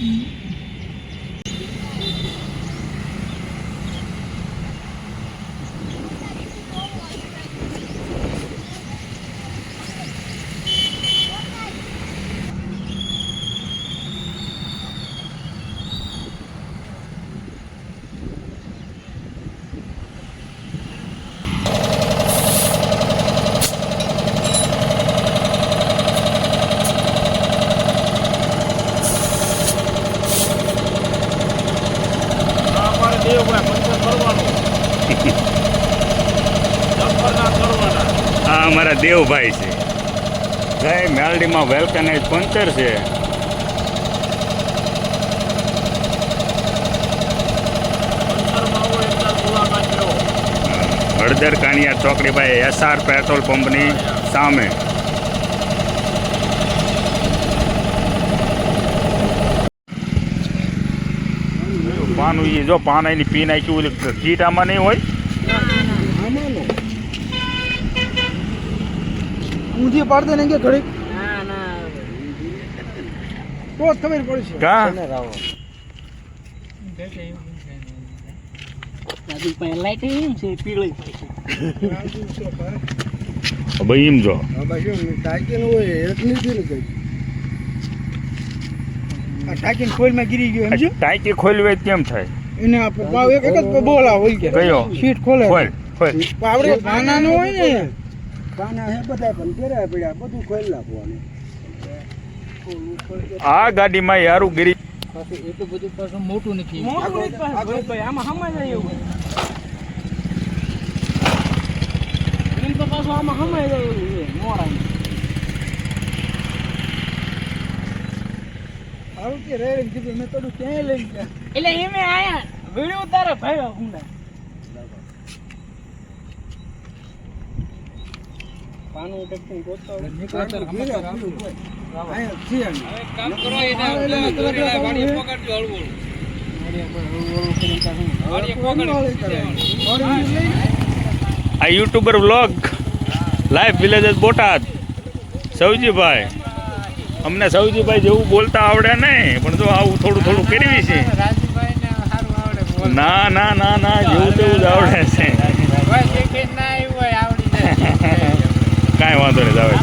આ અમારા દેવભાઈ છે. જય મેલડીમાં વેલકનાઇઝ પંચર છે. હળદર કાણિયા ચોકડી ભાઈ SR પેટ્રોલ પંપની સામે. પાનું એ જો પાનાની પી નાખ્યું કીટ આમાં નહીં હોય. ઊંધી પાડતો ને કે ઘડીક તો ખબર પડશે કા લાઈટ એમ છે પીળી ભાઈ એમ જો ટાંકી હોય એટલી જ ને કઈ આ ટાંકી ખોલમાં ગીરી ગયો સમજો. ટાંકી ખોલવી હોય કેમ થાય એને આપણે એક જ બોલા હોય કે કયો સીટ ખોલે ખોલ ખોલ. આપણે પાના નો હોય ને પાના હે બધા પણ કેરા પડ્યા બધું ખોલી નાખવાનું. આ ગાડીમાં યારું ગીરી એટલું બધું પાછું મોટું નથી. આમાં હમાય જાય એવું એમ તો પાછું આમાં હમાય જાય એવું છે મોડા. આવું કે રે કીધું મેં થોડું ક્યાંય લઈ ગયા એટલે એમે આયા વિડિયો તારે ભાઈ હુંડા પાનું ટકતું ગોતતા નીકળતા આયા છે હવે કામ કરો એને વાડી પકડજો હળવું આ YouTuber vlog live village Botad. Saujibhai અમને સૌજીભાઈ જેવું બોલતા આવડે નહીં પણ જો આવું થોડું થોડું કરવી છે. ના ના ના ના જેવું તેવું જ આવડે છે. કાંઈ વાંધો નહીં આવે.